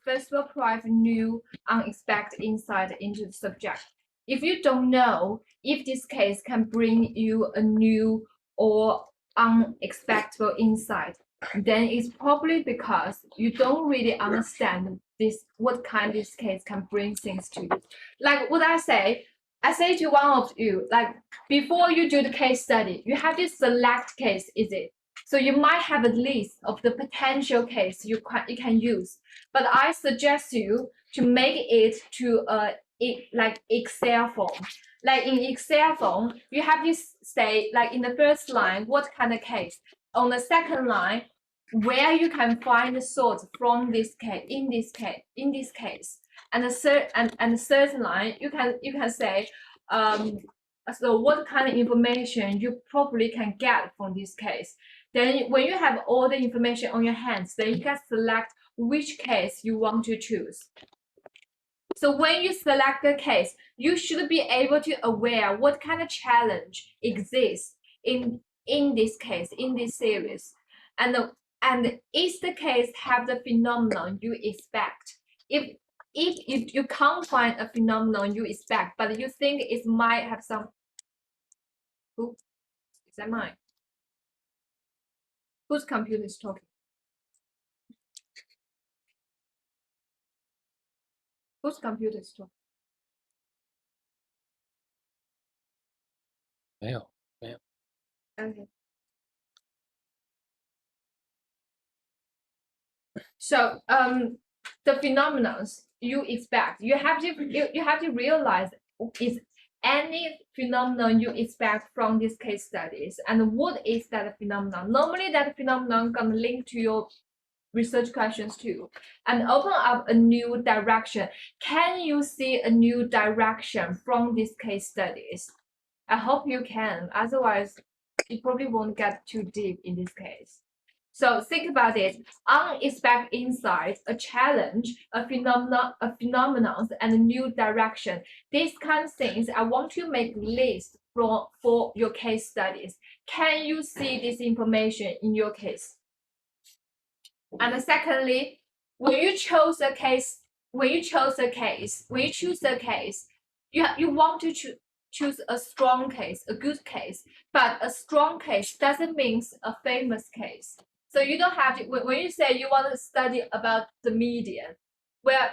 first will provide new unexpected insight into the subject. If you don't know if this case can bring you a new or unexpected insight, then it's probably because you don't really understand this what kind of this case can bring things to you. Like what I say to one of you, like before you do the case study, you have to select case, is it? So you might have a list of the potential case you can use, but I suggest you to make it to like Excel form. Like in Excel form, you have to say like in the first line what kind of case. On the second line, where you can find the source from this case in this case. And the third line, you can say so what kind of information you probably can get from this case. Then when you have all the information on your hands, then you can select which case you want to choose. So when you select a case, you should be able to aware what kind of challenge exists in this case, in this series. And is the case have the phenomenon you expect? If you can't find a phenomenon you expect, but you think it might have some. Oops, is that mine? Whose computer is talking? Whose computer is talking? 没有。Okay. So the phenomena you expect, you have to realize is any phenomenon you expect from these case studies, and what is that phenomenon. Normally that phenomenon gonna link to your research questions too, and open up a new direction. Can you see a new direction from these case studies? I hope you can, otherwise you probably won't get too deep in this case. So think about it: unexpected insight, a challenge, a phenomenon, and a new direction. These kind of things, I want to make a list for your case studies. Can you see this information in your case? And secondly, when you choose a case, you want to choose a strong case, a good case. But a strong case doesn't mean a famous case. So you don't have to, when you say you want to study about the media, well,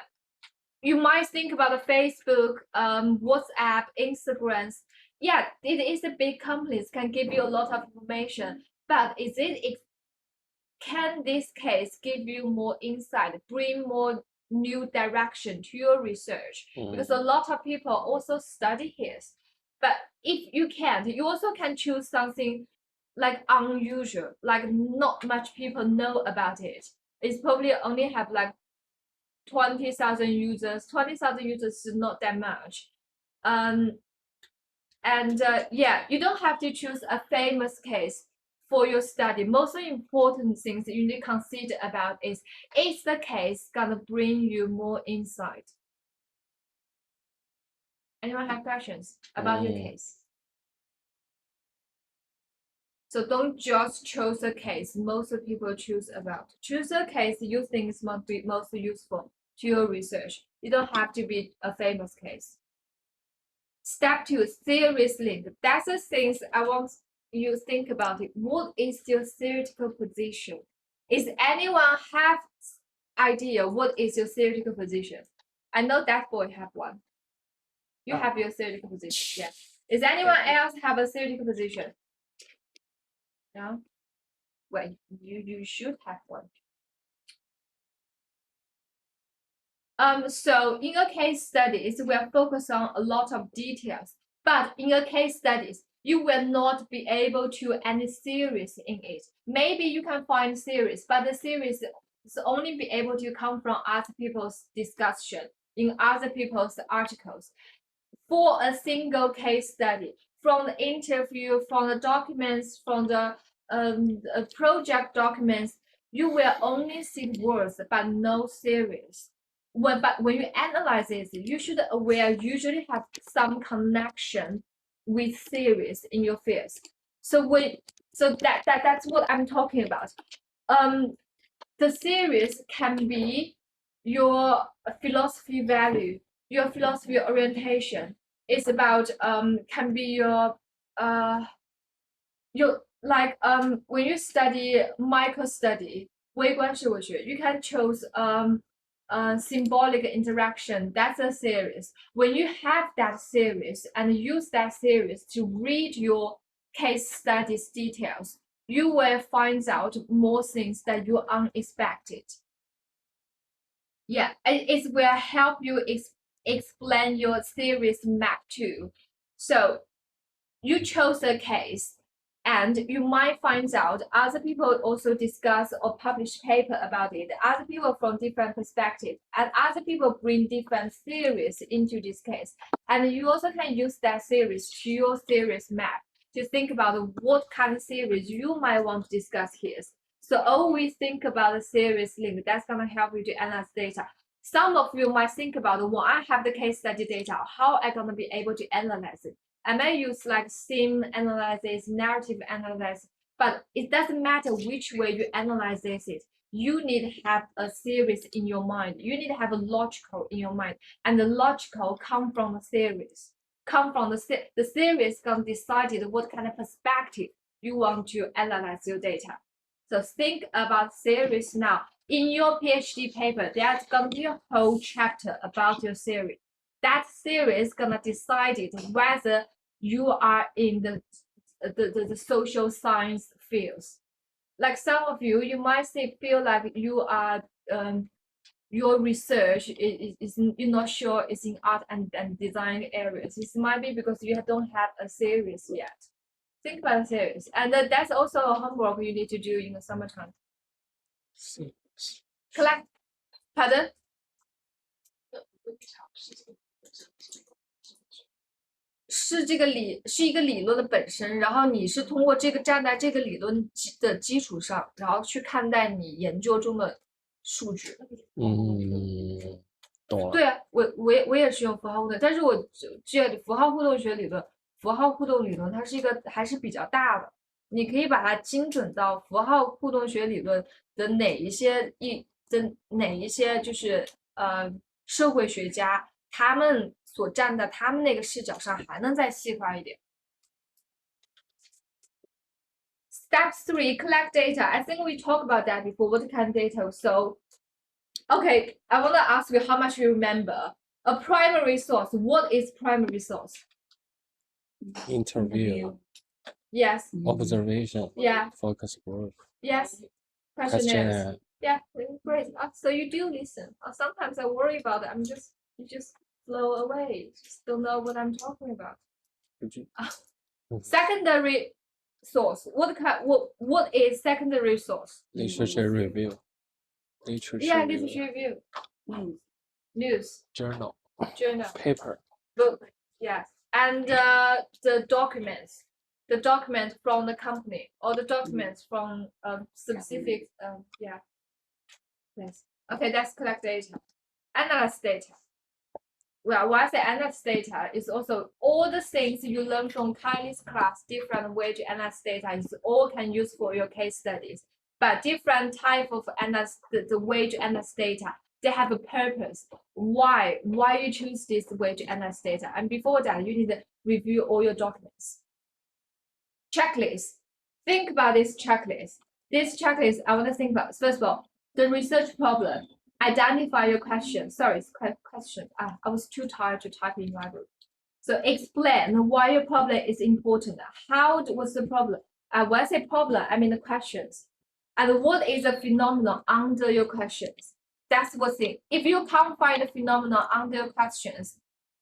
you might think about the Facebook, WhatsApp, Instagram. Yeah, it is a big companies can give you a lot of information, but can this case give you more insight, bring more new direction to your research? Because a lot of people also study his. But if you can't, you also can choose something like unusual, like not much people know about it. It's probably only have like 20,000 users. 20,000 users is not that much. Yeah, you don't have to choose a famous case for your study. Most important things that you need to consider about is the case gonna bring you more insight? Anyone have questions about your case? So don't just choose a case most people choose about. Choose a case you think is most useful to your research. You don't have to be a famous case. Step 2, theories link. That's the things I want you think about it. What is your theoretical position? Is anyone have idea what is your theoretical position? I know that boy have one. You have your theoretical position. Yeah. Is anyone else have a theoretical position? No? Well, you should have one. So in a case studies, we are focused on a lot of details, but in a case studies, you will not be able to any series in it. Maybe you can find series, but the series is only be able to come from other people's discussion in other people's articles. For a single case study, from the interview, from the documents, from the project documents, you will only see words but no series. But when you analyze it, you should aware usually have some connection with series in your fields. So that's what I'm talking about. The series can be your philosophy value, your philosophy orientation. It's about can be your like when you study micro study 微观社会学 you can choose symbolic interaction. That's a series. When you have that series and use that series to read your case studies details, you will find out more things that you unexpected. Yeah, it will help you explain your series map too. So you chose a case and you might find out other people also discuss or publish paper about it, other people from different perspectives, and other people bring different theories into this case. And you also can use that series to your series map to think about what kind of series you might want to discuss here. So always think about the series link. That's going to help you to analyze data. Some of you might think about when I have the case study data, how am I going to be able to analyze it? I may use like theme analysis, narrative analysis, but it doesn't matter which way you analyze this. You need to have a series in your mind. You need to have a logical in your mind, and the logical come from a series. Come from the series can decide what kind of perspective you want to analyze your data. So think about series now. In your PhD paper, there's gonna be a whole chapter about your series. That series gonna decide whether you are in the social science fields. Like some of you, you might feel like you are your research is you're not sure it's in art and design areas. It might be because you don't have a series yet. Think about a series, and that's also a homework you need to do in the summertime. Collect, pardon? 是这个是一个理论的本身，然后你是通过这个站在这个理论的基础上，然后去看待你研究中的数据。懂了。对啊，我也是用符号互动，但是我这符号互动学理论，符号互动理论它是一个还是比较大的，你可以把它精准到符号互动学理论的哪一些就是社会学家他们所站在他们那个视角上还能再细化一点。Step 3, collect data. I think we talked about that before. What kind of data? So, okay, I want to ask you how much you remember. A primary source. What is primary source? Interview. Yes. Observation. Yeah. Focus group. Yes. Questionnaires. Yeah, great. So you do listen. Sometimes I worry about it. You just flow away. Just don't know what I'm talking about. Secondary source. What is secondary source? Literature review. Literature review. News. Journal. Paper. Book. Yes. And the documents. The document from the company or the documents from specific yeah. Yes. Okay, that's collect data. Analyze data. Well, when I say analyze data, it's also all the things you learn from Kylie's class, different way to analyze data, is all can use for your case studies. But different type of analyze the way to analyze data, they have a purpose. Why you choose this way to analyze data? And before that, you need to review all your documents. Checklist. Think about this checklist. This checklist, I want to think about, first of all, the research problem. Identify your question. Sorry, it's question. I was too tired to type in library. So explain why your problem is important. How was the problem? When I say problem, I mean the questions. And what is the phenomenon under your questions? That's what thing. If you can't find the phenomenon under your questions,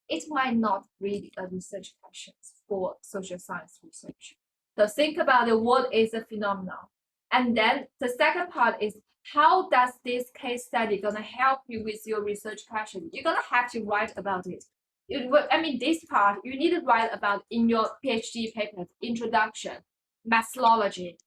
it might not be a research question for social science research. So think about it, what is the phenomenon? And then the second part is, how does this case study gonna help you with your research question? You're gonna have to write about it. This part you need to write about in your PhD paper: introduction, methodology,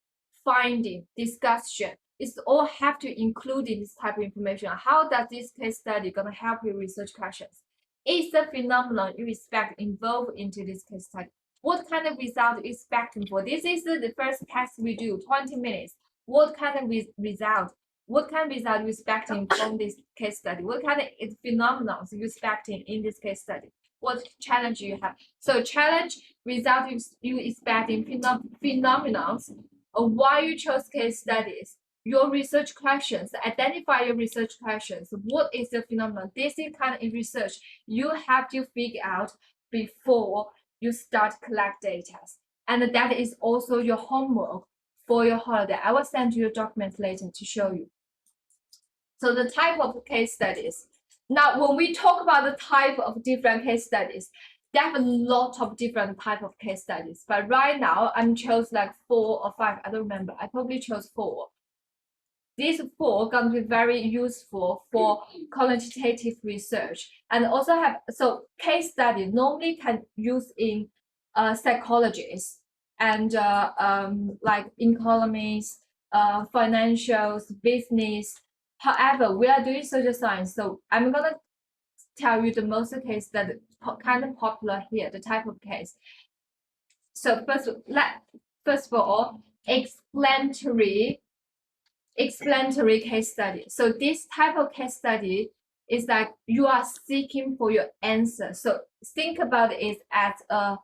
finding, discussion. It's all have to include in this type of information. How does this case study gonna help you research questions? Is the phenomenon you expect involved into this case study? What kind of result you expecting for? This is the first test we do, 20 minutes. What kind of result What kind of result you expecting from this case study? What kind of phenomena you expecting in this case study? What challenge you have? So challenge result you expecting phenomena of why you chose case studies. Your research questions, identify your research questions. What is the phenomenon? This is kind of research you have to figure out before you start collect data. And that is also your homework for your holiday. I will send you a document later to show you. So the type of case studies. Now, when we talk about the type of different case studies, there are a lot of different type of case studies. But right now, I'm chose like 4 or 5. I don't remember. I probably chose 4. These 4 going to be very useful for quantitative research, and also have so case study normally can use in psychologists and like economists, financials, business. However, we are doing social science, so I'm gonna tell you the most case that kind of popular here, the type of case. So first of all, explanatory case study. So this type of case study is that you are seeking for your answer. So think about it as a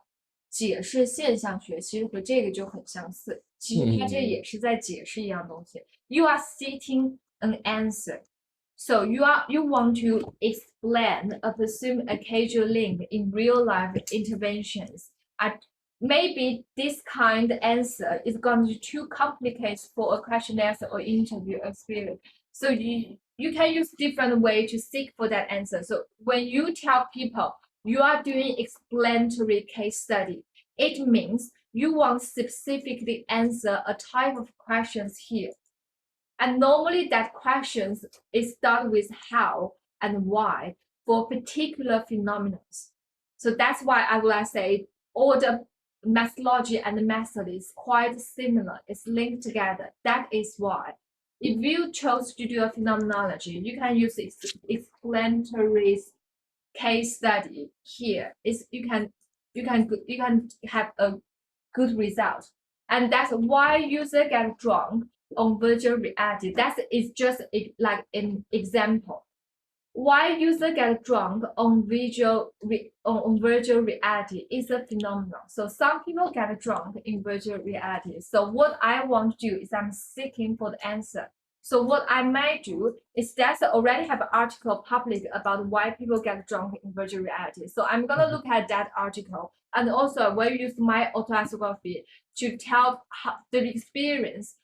解释现象学，其实和这个就很相似。其实它这也是在解释一样东西。You are seeking an answer. So you want to explain or pursue a causal link in real life interventions. Maybe this kind of answer is going to be too complicated for a questionnaire or interview experience. So you can use different way to seek for that answer. So when you tell people you are doing explanatory case study, it means you want specifically answer a type of questions here. And normally that questions is start with how and why for particular phenomena. So that's why I would say all the methodology and the method is quite similar. It's linked together. That is why if you chose to do a phenomenology, you can use explanatory case study here. You can have a good result. And that's why user get drunk on virtual reality. That is just like an example. Why user get drunk on virtual reality is a phenomenon. So some people get drunk in virtual reality. So what I want to do is I'm seeking for the answer. So what I might do is that I already have an article published about why people get drunk in virtual reality. So I'm gonna look at that article, and also I will use my autobiography to tell the experience.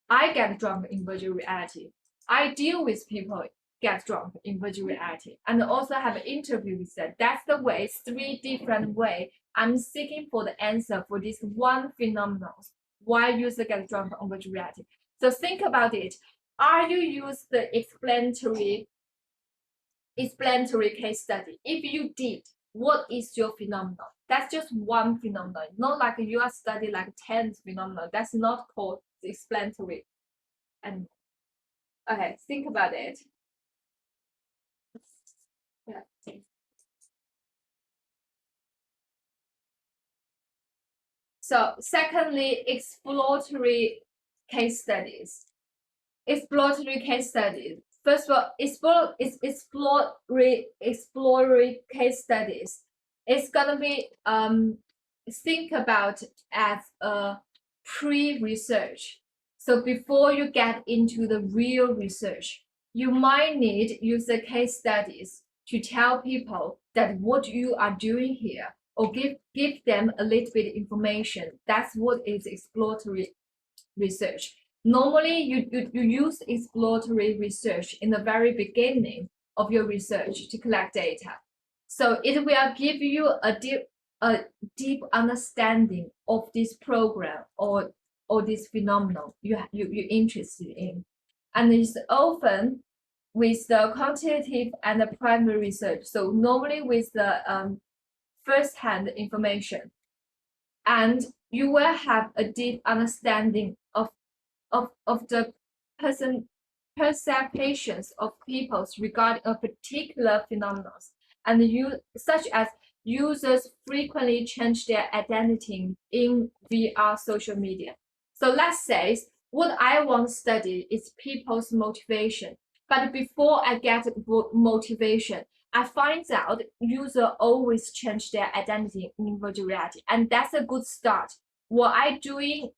I get drunk in virtual reality. I deal with people get drunk in virtual reality, and also have an interview with them. That's the way, 3 different ways I'm seeking for the answer for this one phenomenon. Why user get drunk on virtual reality? So think about it. Are you use the explanatory case study? If you did, what is your phenomenon? That's just one phenomenon. Not like you are studying like 10 phenomena. That's not called explanatory. And okay, think about it. Yeah. So secondly, exploratory case studies. Exploratory case studies. First of all, exploratory case studies. It's gonna be think about as a pre-research. So before you get into the real research, you might need user case studies to tell people that what you are doing here, or give them a little bit of information. That's what is exploratory research. Normally, you use exploratory research in the very beginning of your research to collect data. So it will give you a deep understanding of this program or this phenomenon you're interested in. And it's often with the quantitative and the primary research. So normally with the first-hand information, and you will have a deep understanding of the perceptions of peoples regarding a particular phenomenon, and such as users frequently change their identity in VR social media. So let's say what I want to study is people's motivation. But before I get motivation, I find out user always change their identity in virtual reality, and that's a good start. While I doing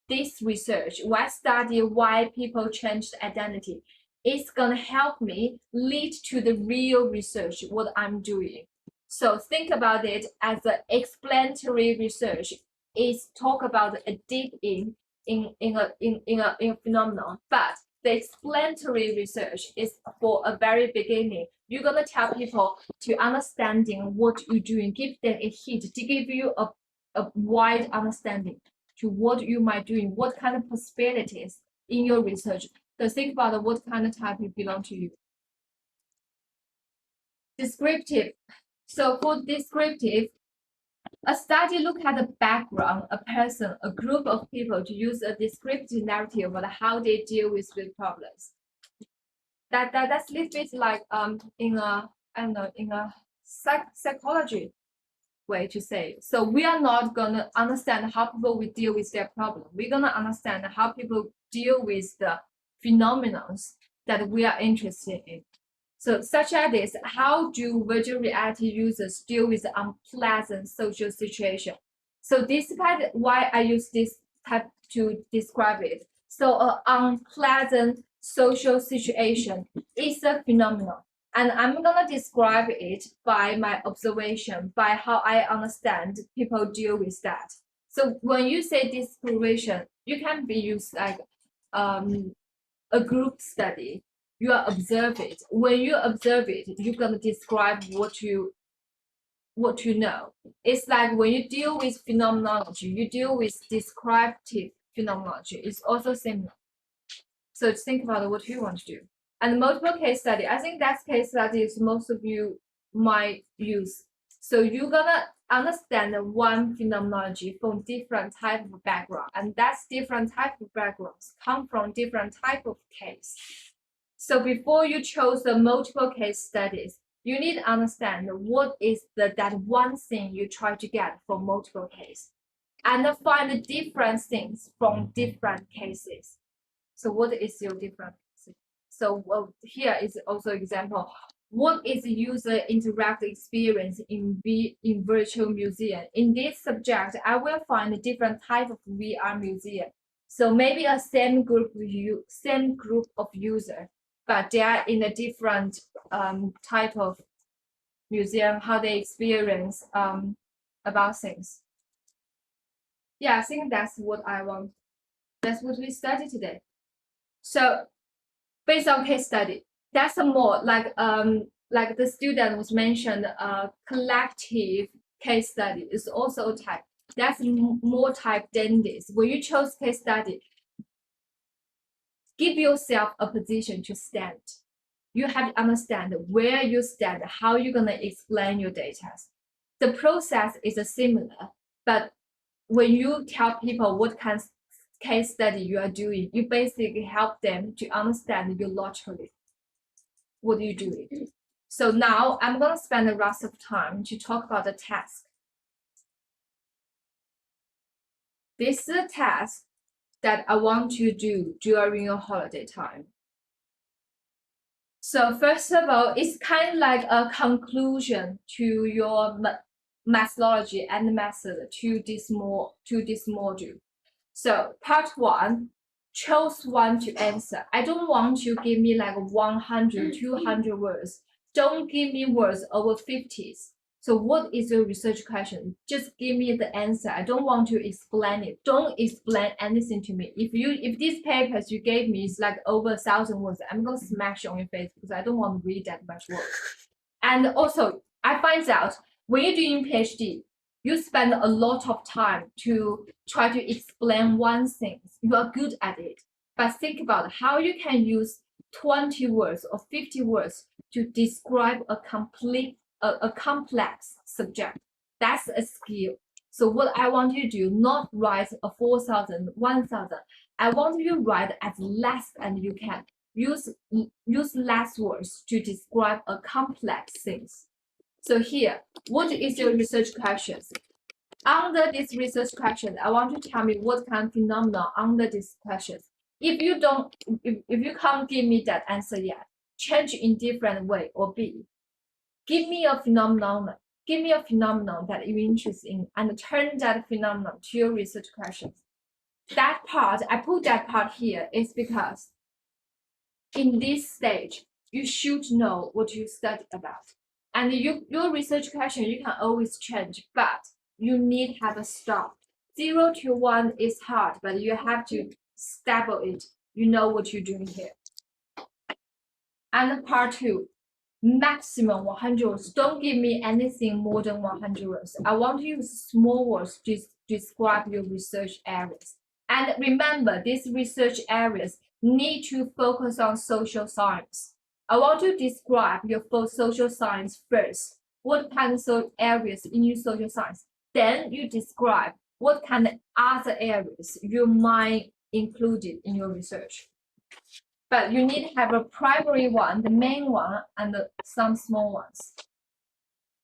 this research, while I study why people change the identity, it's gonna help me lead to the real research what I'm doing. So think about it as an explanatory research. Is talk about a deep in a phenomenon, but the explanatory research is for a very beginning. You're gonna tell people to understanding what you're doing, give them a hint to give you a wide understanding to what you might doing, what kind of possibilities in your research. So think about what kind of type you belong to you. Descriptive. So for descriptive, a study look at the background, a person, a group of people to use a descriptive narrative about how they deal with real problems. That's a little bit like in a I don't know in a psychology way to say. So we are not gonna understand how people will deal with their problem. We're gonna understand how people deal with the phenomena that we are interested in. So such as this, how do virtual reality users deal with unpleasant social situation? So this kind why I use this type to describe it. So an unpleasant social situation is a phenomenon. And I'm gonna describe it by my observation, by how I understand people deal with that. So when you say description, you can be used like a group study. You are observe it. When you observe it, you're gonna describe what you know. It's like when you deal with phenomenology, you deal with descriptive phenomenology. It's also similar. So think about what you want to do. And multiple case study, I think that case studies most of you might use. So you're gonna understand one phenomenology from different type of background, and that's different type of backgrounds come from different type of case. So before you chose the multiple case studies, you need to understand what is that one thing you try to get from multiple cases, and find the different things from different cases. So what is your difference? So here is also example. What is the user interactive experience in virtual museum? In this subject, I will find a different type of VR museum. So maybe a same group of user, but they are in a different type of museum, how they experience about things. Yeah, I think that's what I want. That's what we studied today. So based on case study, that's a more like the student was mentioned, collective case study is also a type. That's more type than this. When you chose case study, give yourself a position to stand. You have to understand where you stand, how you're gonna explain your data. The process is similar, but when you tell people what kind of case study you are doing, you basically help them to understand you logically. What are you doing? So now I'm gonna spend the rest of time to talk about the task. This is a task that I want you to do during your holiday time. So first of all, it's kind of like a conclusion to your methodology and method to this module. So part one, choose one to answer. I don't want you to give me like 100, 200 words. Don't give me words over 50s. So what is your research question? Just give me the answer. I don't want to explain it. Don't explain anything to me. If these papers you gave me is like over 1,000 words, I'm gonna smash on your face because I don't want to read that much words. And also, I find out when you're doing PhD, you spend a lot of time to try to explain one thing. You are good at it. But think about how you can use 20 words or 50 words to describe a complex subject. That's a skill. So what I want you to do, not write a 4,000, 1,000. I want you to write as less as you can. Use less words to describe a complex things. So here, what is your research questions? Under this research question, I want you to tell me what kind of phenomena under these questions. If you don't, if you can't give me that answer yet, change in different way or B. Give me a phenomenon. Give me a phenomenon that you're interested in and turn that phenomenon to your research questions. That part, I put that part here is because in this stage, you should know what you study about. And your research question, you can always change, but you need to have a stop. 0 to 1 is hard, but you have to stable it. You know what you're doing here. And part 2, maximum 100 words. Don't give me anything more than 100 words. I want to use small words to describe your research areas. And remember, these research areas need to focus on social science. I want to describe your social science first. What kind of areas in your social science? Then you describe what kind of other areas you might include in your research. But you need to have a primary one, the main one, and some small ones.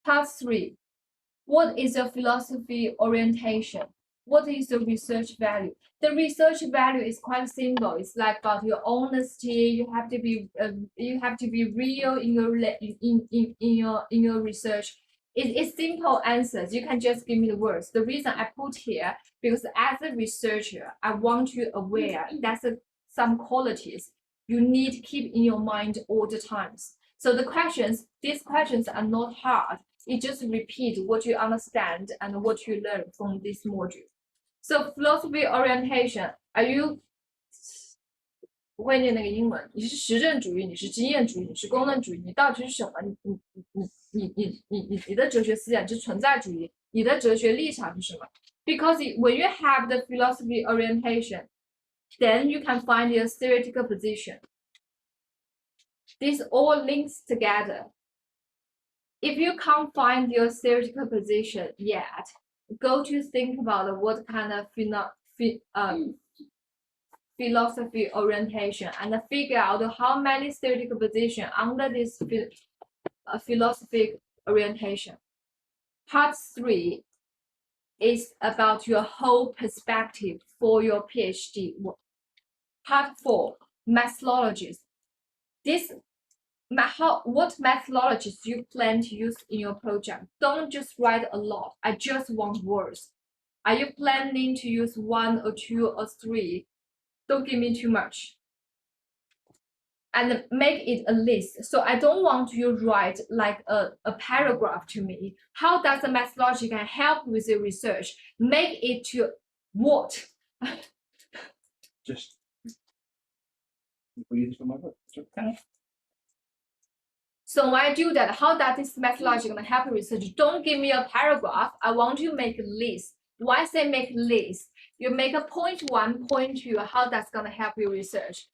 Part 3, what is your philosophy orientation? What is the research value? The research value is quite simple. It's like about your honesty. You have to be real in your research. It's simple answers. You can just give me the words. The reason I put here because as a researcher, I want you aware that's some qualities you need to keep in your mind all the times. So these questions are not hard. It just repeat what you understand and what you learn from this module. So philosophy orientation, are you 不会念那个英文？你是实证主义，你是经验主义，你是功能主义，你到底是什么？你的哲学思想是存在主义，你的哲学立场是什么？ Because when you have the philosophy orientation, then you can find your theoretical position. This all links together. If you can't find your theoretical position yet, go to think about what kind of philosophy orientation and figure out how many theoretical positions under this philosophic orientation. Part 3 is about your whole perspective for your PhD work. Part 4, methodologies. What methodologies you plan to use in your project? Don't just write a lot. I just want words. Are you planning to use 1 or 2 or 3? Don't give me too much. And make it a list. So I don't want you to write like a paragraph to me. How does the methodology can help with your research? Make it to what? Just we use for my book. Okay. So when I do that, how does this methodology gonna help your research? Don't give me a paragraph. I want you to make a list. Why say make a list? You make a point 1, point 2, how that's gonna help your research.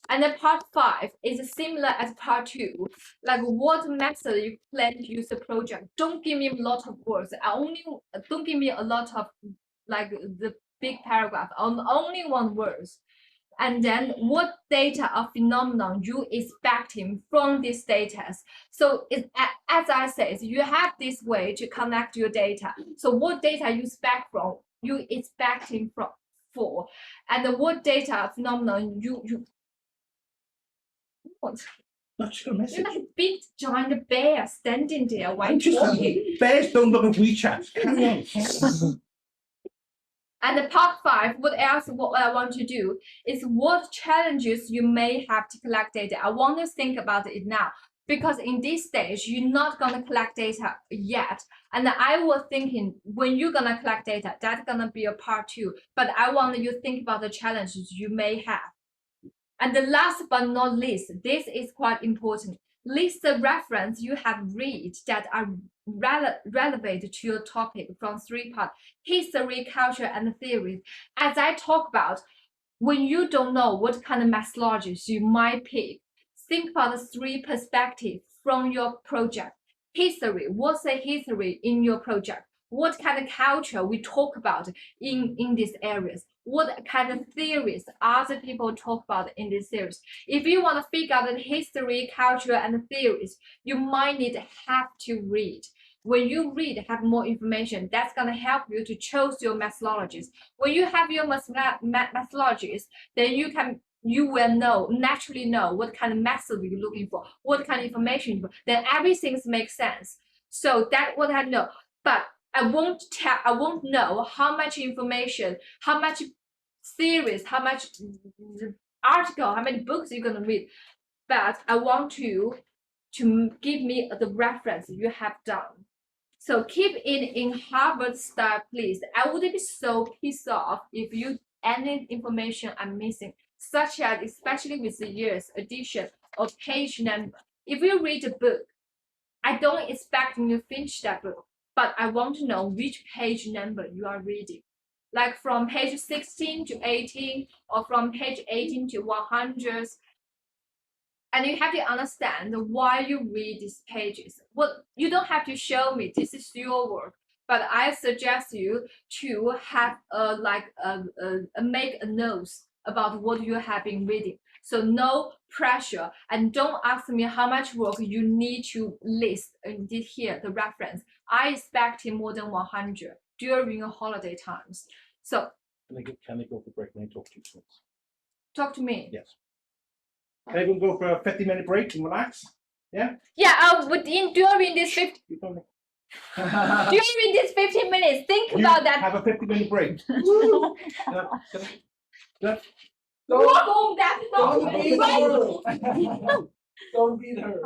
And then part 5 is similar as part 2. Like what method you plan to use the project. Don't give me a lot of words. Don't give me a lot of like the big paragraph. Only one words. And then what data or phenomenon you expecting from this data. So as I said, you have this way to connect your data. So what data you expecting for, and what data phenomenon you what? Not your message. You're like a big giant bear standing there. Why I'm just talking? bears don't look at WeChat. Carry on. And the part 5, what I want to do is what challenges you may have to collect data. I want to think about it now because in this stage, you're not going to collect data yet. And I was thinking when you're going to collect data, that's going to be a part 2. But I want you to think about the challenges you may have. And the last but not least, this is quite important. List the reference you have read that are relevant to your topic from 3 parts: history, culture, and theory. As I talk about, when you don't know what kind of methodologies you might pick, think about the 3 perspectives from your project. History, what's the history in your project? What kind of culture we talk about in these areas? What kind of theories other people talk about in this series? If you want to figure out the history, culture, and theories, you might have to read. When you read, have more information. That's gonna help you to choose your methodologies. When you have your methodologies, then you will naturally know what kind of method you're looking for, what kind of information. Then everything makes sense. So that's what I know. But I won't know how much information, how much series, how much article, how many books you're gonna read. But I want to give me the reference you have done. So keep it in Harvard style, please. I would be so pissed off if you any information I'm missing, such as especially with the years, edition, or page number. If you read a book, I don't expect you to finish that book, but I want to know which page number you are reading. Like from page 16 to 18, or from page 18 to 100. And you have to understand why you read these pages. Well, you don't have to show me, this is your work, but I suggest you to have make a notes about what you have been reading. So no pressure, and don't ask me how much work you need to list and did here the reference. I expect more than 100 during your holiday times. So Can they go for break when I talk to you? talk to me. Yes. Can everyone go for a 50-minute break and relax? Yeah? Yeah, during this 15 You told me. during this 15 minutes, think You about that. Have a 50-minute break. Yeah. Walk on that Don't dog. beat her. Don't beat her.